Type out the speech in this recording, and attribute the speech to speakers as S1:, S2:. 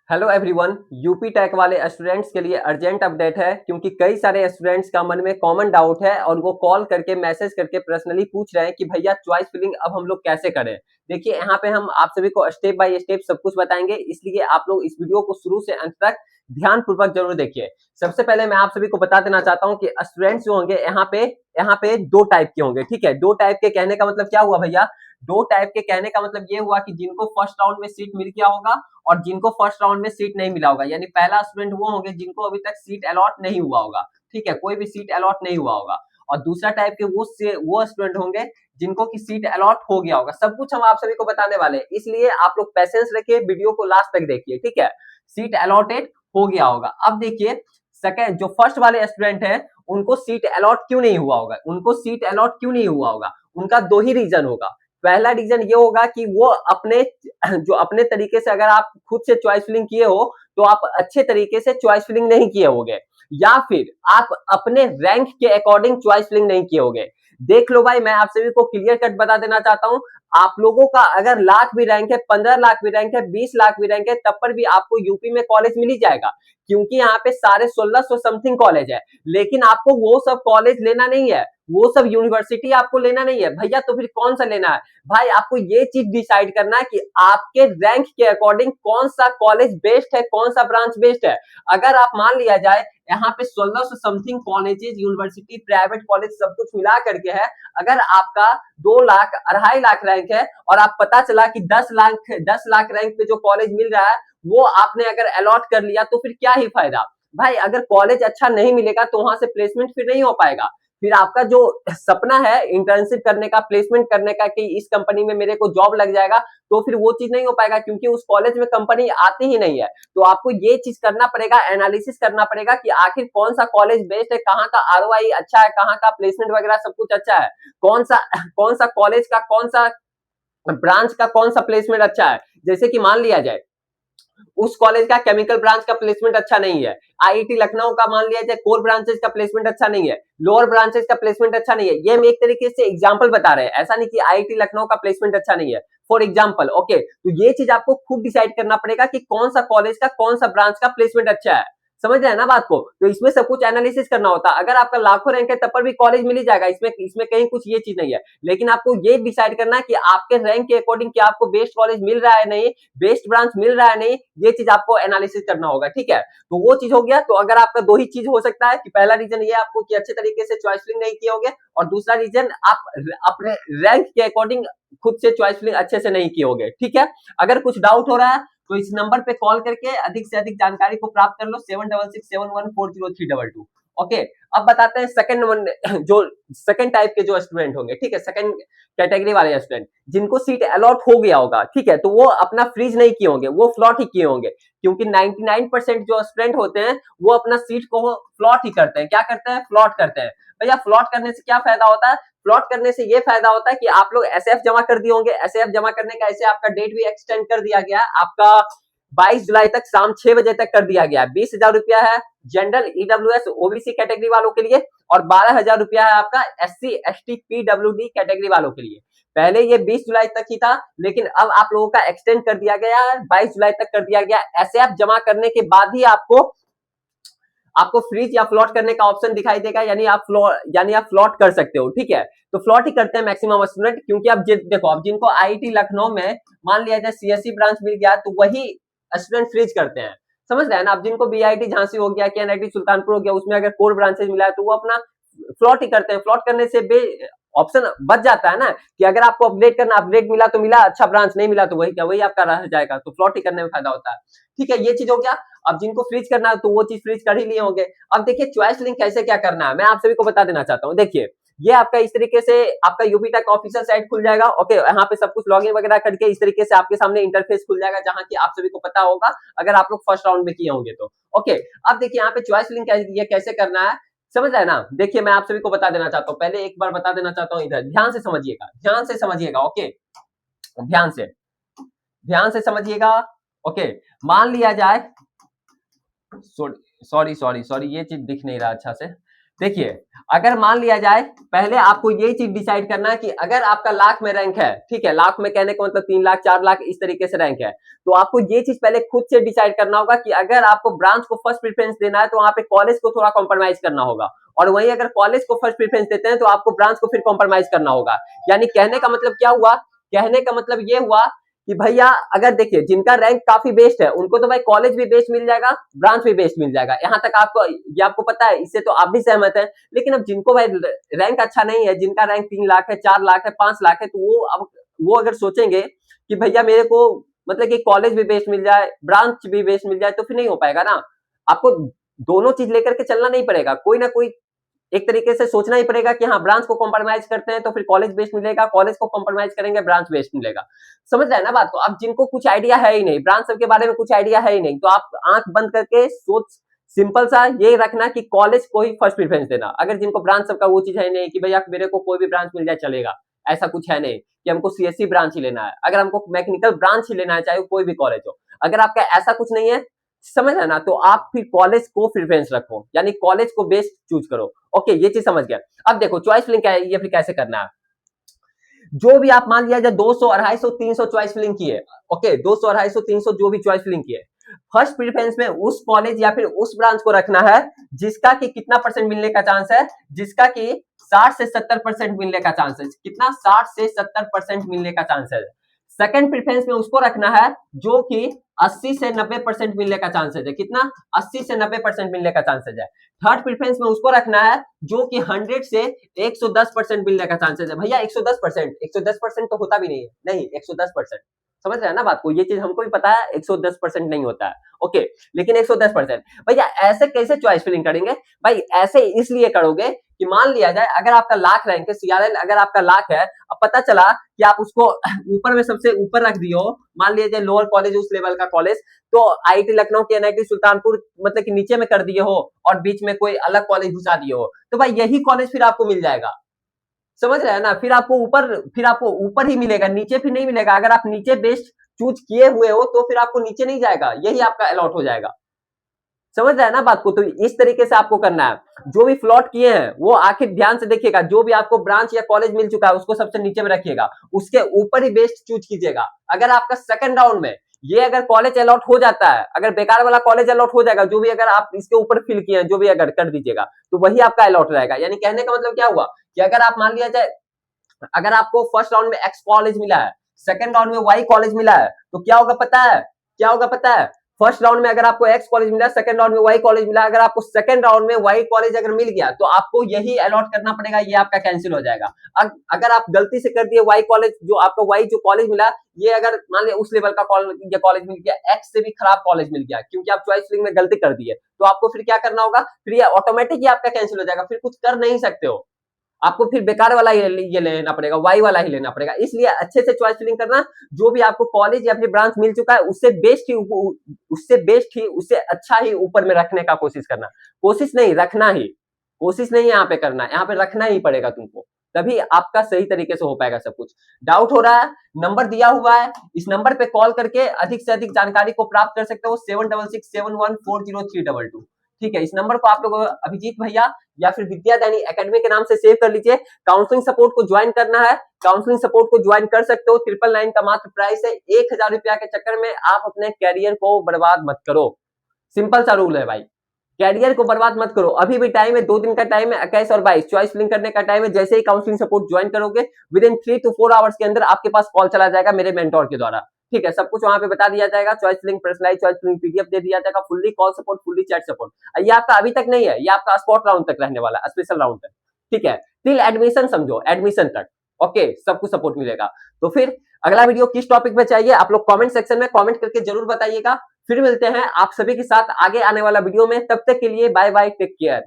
S1: Hello everyone. UP take वाले students के लिए अर्जेंट अपडेट है क्योंकि कई सारे स्टूडेंट्स का मन में कॉमन डाउट है और वो कॉल करके मैसेज करके पर्सनली पूछ रहे हैं कि भैया चॉइस फिलिंग अब हम लोग कैसे करें। देखिए यहाँ पे हम आप सभी को स्टेप बाय स्टेप सब कुछ बताएंगे, इसलिए आप लोग इस वीडियो को शुरू से अंत तक ध्यान पूर्वक जरूर देखिए। सबसे पहले मैं आप सभी को बता देना चाहता हूँ कि स्टूडेंट्स जो होंगे यहाँ पे दो टाइप के होंगे। ठीक है, दो टाइप के कहने का मतलब क्या हुआ भैया? दो टाइप के कहने का मतलब ये हुआ कि जिनको फर्स्ट राउंड में सीट मिल गया होगा और जिनको फर्स्ट राउंड में सीट नहीं मिला होगा। यानी पहला स्टूडेंट वो होंगे जिनको अभी तक सीट अलॉट नहीं हुआ होगा। ठीक है, कोई भी सीट अलॉट नहीं हुआ होगा। और दूसरा टाइप के वो स्टूडेंट होंगे जिनको की सीट अलॉट हो गया होगा। सब कुछ हम आप सभी को बताने वाले हैं, इसलिए आप लोग पेशेंस रखिए, वीडियो को लास्ट तक देखिए। ठीक है, सीट अलॉटेड हो गया होगा। अब देखिए सेकंड जो फर्स्ट वाले स्टूडेंट है उनको सीट अलॉट क्यों नहीं हुआ होगा? उनको सीट अलॉट क्यों नहीं हुआ होगा? उनका दो ही रीजन होगा। पहला रीजन ये होगा कि वो अपने तरीके से, अगर आप खुद से चॉइस फिलिंग किए हो तो आप अच्छे तरीके से चॉइस फिलिंग नहीं किए होगे, या फिर आप अपने रैंक के अकॉर्डिंग चॉइस फिलिंग नहीं किए होगे। देख लो भाई, मैं आप सभी को क्लियर कट बता देना चाहता हूं, आप लोगों का अगर लाख भी रैंक है, 15 लाख भी रैंक है, 20 लाख भी रैंक है, तब पर भी आपको यूपी में कॉलेज मिल ही जाएगा, क्योंकि यहाँ पे सारे 1600 समथिंग कॉलेज है। लेकिन आपको वो सब कॉलेज लेना नहीं है, वो सब यूनिवर्सिटी आपको लेना नहीं है भैया। तो फिर कौन सा लेना है भाई? आपको ये चीज डिसाइड करना है कि आपके रैंक के अकॉर्डिंग कौन सा कॉलेज बेस्ट है, कौन सा ब्रांच बेस्ट है। अगर आप मान लिया जाए यहाँ पे 1600 something colleges, university, private college सब कुछ मिला करके है, अगर आपका 2 लाख 2.5 लाख रैंक है और आप पता चला कि 10 लाख रैंक पे जो कॉलेज मिल रहा है वो आपने अगर अलॉट कर लिया, तो फिर क्या ही फायदा भाई? अगर कॉलेज अच्छा नहीं मिलेगा तो वहां से प्लेसमेंट फिर नहीं हो पाएगा। फिर आपका जो सपना है इंटर्नशिप करने का, प्लेसमेंट करने का कि इस कंपनी में मेरे को जॉब लग जाएगा, तो फिर वो चीज नहीं हो पाएगा, क्योंकि उस कॉलेज में कंपनी आती ही नहीं है। तो आपको ये चीज करना पड़ेगा, एनालिसिस करना पड़ेगा कि आखिर कौन सा कॉलेज बेस्ट है, कहाँ का आरओआई अच्छा है, कहाँ का प्लेसमेंट वगैरह सब कुछ अच्छा है, कौन सा कॉलेज का, कौन सा ब्रांच का कौन सा प्लेसमेंट अच्छा है। जैसे कि मान लिया जाए उस कॉलेज का केमिकल ब्रांच का प्लेसमेंट अच्छा नहीं है, आईआईटी लखनऊ का मान लिया जाए कोर ब्रांचेस का प्लेसमेंट अच्छा नहीं है, लोअर ब्रांचेस का प्लेसमेंट अच्छा नहीं है। ये हम एक तरीके से एग्जांपल बता रहे हैं, ऐसा नहीं कि आईआईटी लखनऊ का प्लेसमेंट अच्छा नहीं है, फॉर एग्जांपल। ओके, तो ये चीज आपको खुद डिसाइड करना पड़ेगा कि कौन सा कॉलेज का, कौन सा ब्रांच का प्लेसमेंट अच्छा है। समझ रहे हैं ना बात को? तो इसमें सब कुछ एनालिसिस करना होता है। अगर आपका लाखों रैंक है तब पर भी कॉलेज मिल ही जाएगा, इसमें इसमें कहीं कुछ ये चीज नहीं है। लेकिन आपको ये डिसाइड करना है कि आपके रैंक के अकॉर्डिंग क्या आपको बेस्ट कॉलेज मिल रहा है नहीं, बेस्ट ब्रांच मिल रहा है नहीं, ये चीज आपको एनालिसिस करना होगा। ठीक है, तो वो चीज हो गया। तो अगर आपका दो ही चीज हो सकता है कि पहला रीजन ये आपको कि अच्छे तरीके से चॉइस फिलिंग नहीं किए होंगे, और दूसरा रीजन आप अपने रैंक के अकॉर्डिंग खुद से चॉइस फिलिंग अच्छे से नहीं किए होंगे। ठीक है, अगर कुछ डाउट हो रहा है तो इस नंबर पे कॉल करके अधिक से अधिक जानकारी को प्राप्त कर लो, 7667140322। ओके, अब बताते हैं सेकंड वन, जो सेकंड टाइप के जो स्टूडेंट होंगे। ठीक है, सेकंड कैटेगरी वाले स्टूडेंट जिनको सीट अलॉट हो गया होगा, ठीक है, तो वो अपना फ्रीज नहीं किए होंगे, वो फ्लॉट ही किए होंगे, क्योंकि 99% जो स्टूडेंट होते हैं वो अपना सीट को फ्लॉट ही करते हैं। क्या करते हैं? फ्लॉट करते हैं। भैया फ्लॉट करने से क्या फायदा होता है? प्लॉट करने से ये फायदा होता है कि आप लोग एसएफ जमा कर दिए होंगे। एसएफ जमा करने का ऐसे आपका डेट भी एक्सटेंड कर दिया गया है, आपका 22 जुलाई तक शाम 6 बजे तक कर दिया गया है। 20,000 रुपया है जनरल ईडब्ल्यूएस ओबीसी कैटेगरी वालों के लिए, और 12,000 रुपया है आपका एससी एसटी पीडब्ल्यूडी कैटेगरी वालों के लिए। पहले ये 20 जुलाई तक ही था, लेकिन अब आप लोगों का एक्सटेंड कर दिया गया है, 22 जुलाई तक कर दिया गया। एसएफ जमा करने के बाद ही आपको फ्रीज या फ्लॉट करने का ऑप्शन दिखाई देगा, यानी आप फ्लॉट कर सकते हो। ठीक है, तो फ्लॉट ही करते हैं मैक्सिमम स्टूडेंट, क्योंकि अब देखो, अब जिनको आईआईटी लखनऊ में मान लिया जाए सीएससी ब्रांच मिल गया तो वही स्टूडेंट फ्रीज करते हैं। समझ रहे हैं ना? अब जिनको बीआईटी झांसी हो गया, एनआईटी सुल्तानपुर हो गया, उसमें अगर कोर ब्रांचेज मिला है तो वो अपना फ्लॉट ही करते हैं। फ्लॉट करने से ऑप्शन बच जाता है ना, कि अगर आपको अपग्रेड करना, अपग्रेड मिला तो मिला, अच्छा ब्रांच नहीं मिला तो वही आपका रह जाएगा। तो फ्लॉट ही करने में फायदा होता है। ठीक है, ये चीज हो गया। अब जिनको फ्रीज करना है तो वो चीज फ्रीज कर ही लिए होंगे। अब देखिए चॉइस लिंक कैसे क्या करना है, मैं आप सभी को बता देना चाहता हूँ। देखिए ये आपका इस तरीके से आपका यूपी टेक ऑफिशियल साइट खुल जाएगा। ओके, यहाँ पे सब कुछ लॉगिन वगैरह करके इस तरीके से आपके सामने इंटरफेस खुल जाएगा, जहां की आप सभी को पता होगा अगर आप लोग फर्स्ट राउंड में किए होंगे तो। ओके, अब देखिए यहाँ पे चॉइस लिंक ये कैसे करना है, समझ रहे हैं ना? देखिए मैं आप सभी को बता देना चाहता हूँ, पहले एक बार बता देना चाहता हूँ, इधर ध्यान से समझिएगा, ध्यान से समझिएगा। ओके, ध्यान से ध्यान से समझिएगा। ओके, मान लिया जाए, सॉरी सॉरी सॉरी सॉरी, ये चीज दिख नहीं रहा अच्छा से। देखिए, अगर मान लिया जाए, पहले आपको ये चीज डिसाइड करना है कि अगर आपका लाख में रैंक है, ठीक है, लाख में कहने का मतलब 3 लाख 4 लाख इस तरीके से रैंक है, तो आपको ये चीज पहले खुद से डिसाइड करना होगा कि अगर आपको ब्रांच को फर्स्ट प्रेफरेंस देना है तो वहां पे कॉलेज को थोड़ा कॉम्प्रोमाइज करना होगा, और वहीं अगर कॉलेज को फर्स्ट प्रेफरेंस देते हैं तो आपको ब्रांच को फिर कॉम्प्रोमाइज करना होगा। यानी कहने का मतलब क्या हुआ, कहने का मतलब ये हुआ कि भैया अगर देखिए जिनका रैंक काफी बेस्ट है उनको तो भाई कॉलेज भी बेस्ट मिल जाएगा, ब्रांच भी बेस्ट मिल जाएगा, यहाँ तक आपको ये आपको पता है, इससे तो आप भी सहमत है। लेकिन अब जिनको भाई रैंक अच्छा नहीं है, जिनका रैंक 3 लाख है, 4 लाख है, 5 लाख है, तो वो अगर सोचेंगे कि भैया मेरे को मतलब कि कॉलेज भी बेस्ट मिल जाए, ब्रांच भी बेस्ट मिल जाए, तो फिर नहीं हो पाएगा ना। आपको दोनों चीज लेकर के चलना नहीं पड़ेगा, कोई ना कोई एक तरीके से सोचना ही पड़ेगा कि हाँ ब्रांच को कॉम्प्रोमाइज करते हैं तो फिर कॉलेज बेस्ट मिलेगा, कॉलेज को कॉम्प्रोमाइज करेंगे ब्रांच बेस्ट मिलेगा। समझ रहे हैं ना बात को। अब जिनको कुछ आइडिया है ही नहीं, ब्रांच सब के बारे में कुछ आइडिया है ही नहीं, तो आप आंख बंद करके सोच सिंपल सा ये रखना कि कॉलेज को ही फर्स्ट प्रेफरेंस देना। अगर जिनको ब्रांच सबका वो चीज है नहीं कि भैया मेरे को कोई भी ब्रांच मिल जाए चलेगा, ऐसा कुछ है नहीं कि हमको सीएससी ब्रांच ही लेना है, अगर हमको मैकेनिकल ब्रांच ही लेना है चाहे कोई भी कॉलेज हो, अगर आपका ऐसा कुछ नहीं है, समझ है ना, तो आप फिर कॉलेज को प्रेफरेंस रखो, यानी कॉलेज को बेस्ट चूज करो। ओके, ये चीज समझ गया। अब देखो चॉइस फिलिंग क्या है, ये फिर कैसे करना है। जो भी आप मान लिया जाए 200 250 300 चॉइस फिलिंग की है, ओके 200 250 300 जो भी चॉइस फिलिंग की है, फर्स्ट प्रेफरेंस में उस कॉलेज या फिर उस ब्रांच को रखना है जिसका कि कितना परसेंट मिलने का चांस है, जिसका कि 60 से 70% मिलने का चांस है, कितना 60 से 70% मिलने का चांस है। सेकंड प्रेफरेंस में उसको रखना है जो कि 80 से 90% मिलने का चांसेस है, कितना 80 से 90% मिलने का चांसेस है। थर्ड प्रेफरेंस में उसको रखना है जो कि 100 से 110% मिलने का चांसेस है। भैया 110% तो होता भी नहीं है, नहीं 110%, समझ रहे हैं ना बात को, ये चीज हमको भी पता है 110% नहीं होता है, ओके, लेकिन 110%। भैया ऐसे कैसे चॉइस फिलिंग करेंगे, भाई ऐसे इसलिए करोगे कि मान लिया जाए अगर आपका लाख रैंक है, सीआरएल अगर आपका लाख है, अब पता चला कि आप उसको ऊपर में सबसे ऊपर रख दिए हो, मान लिया जाए लोअर कॉलेज उस लेवल का कॉलेज, तो आईआईटी लखनऊ के एनआईटी सुल्तानपुर मतलब कि नीचे में कर दिए हो और बीच में कोई अलग कॉलेज घुसा दिए हो, तो भाई यही कॉलेज फिर आपको मिल जाएगा। समझ रहे हैं ना, फिर आपको ऊपर ही मिलेगा, नीचे फिर नहीं मिलेगा। अगर आप नीचे बेस्ट चूज किए हुए हो तो फिर आपको नीचे नहीं जाएगा, यही आपका अलॉट हो जाएगा। समझ रहे हैं ना बात को, तो इस तरीके से आपको करना है। जो भी फ्लॉट किए हैं वो आखिर ध्यान से देखिएगा, जो भी आपको ब्रांच या कॉलेज मिल चुका है उसको सबसे नीचे में रखिएगा, उसके ऊपर ही बेस्ट चूज कीजिएगा। अगर आपका सेकंड राउंड में ये अगर कॉलेज अलॉट हो जाता है, अगर बेकार वाला कॉलेज अलॉट हो जाएगा, जो भी अगर आप इसके ऊपर फिल किए हैं जो भी अगर कर दीजिएगा, तो वही आपका अलॉट रहेगा। यानी कहने का मतलब क्या हुआ कि अगर आप मान लिया जाए अगर आपको फर्स्ट राउंड में एक्स कॉलेज मिला है, सेकंड राउंड में वाई कॉलेज मिला है, तो क्या होगा पता है, क्या होगा पता है, फर्स्ट राउंड में अगर आपको एक्स कॉलेज मिला, सेकंड राउंड में वाई कॉलेज मिला, अगर आपको सेकंड राउंड में वाई कॉलेज अगर मिल गया तो आपको यही अलॉट करना पड़ेगा, ये आपका कैंसिल हो जाएगा। अगर आप गलती से कर दिए वाई कॉलेज, जो आपको वाई जो कॉलेज मिला, ये अगर मान लिया उस लेवल का कॉलेज मिल गया, एक्स से भी खराब कॉलेज मिल गया, क्योंकि आप चॉइस फिलिंग में गलती कर दिए, तो आपको फिर क्या करना होगा, फिर ये ऑटोमेटिक ही आपका कैंसिल हो जाएगा, फिर कुछ कर नहीं सकते हो, आपको फिर बेकार वाला ये लेना पड़ेगा, वाई वाला ही लेना पड़ेगा। इसलिए अच्छे से चॉइस फिलिंग करना, जो भी आपको कॉलेज या फिर ब्रांच मिल चुका है उससे बेस्ट ही उससे अच्छा ही ऊपर में रखने का कोशिश करना, कोशिश नहीं रखना ही, कोशिश नहीं यहाँ पे करना, यहाँ पे रखना ही पड़ेगा तुमको, तभी आपका सही तरीके से हो पाएगा सब कुछ। डाउट हो रहा है, नंबर दिया हुआ है, इस नंबर पे कॉल करके अधिक से अधिक जानकारी को प्राप्त कर सकते हो, 7667140322। ठीक है, इस नंबर को आप लोग अभिजीत भैया या फिर विद्या दैनी एकेडमी के नाम से सेव कर लीजिए। काउंसलिंग सपोर्ट को ज्वाइन करना है, काउंसलिंग सपोर्ट को ज्वाइन कर सकते हो, 999 का मात्र प्राइस है। 1000 रुपया के चक्कर में आप अपने कैरियर को बर्बाद मत करो, सिंपल सा रूल है भाई, कैरियर को बर्बाद मत करो। अभी भी टाइम है, 2 दिन का टाइम है, 21 और 22 चॉइस फिलिंग करने का टाइम है। जैसे ही काउंसलिंग सपोर्ट ज्वाइन करोगे विद इन 3 to 4 आवर्स के अंदर आपके पास कॉल चला जाएगा मेरे मेंटोर के द्वारा। ठीक है, सब कुछ वहां पे बता दिया जाएगा, choice filling personalise choice filling PDF दे दिया जाएगा, fully call support, fully chat support. ये आपका अभी तक नहीं है, ये आपका स्पॉट राउंड तक रहने वाला है, स्पेशल राउंड तक। ठीक है, टिल एडमिशन समझो, एडमिशन तक ओके, सब कुछ सपोर्ट मिलेगा। तो फिर अगला वीडियो किस टॉपिक में चाहिए आप लोग कमेंट सेक्शन में कमेंट करके जरूर बताइएगा। फिर मिलते हैं आप सभी के साथ आगे आने वाला वीडियो में, तब तक के लिए बाय बाय, टेक केयर।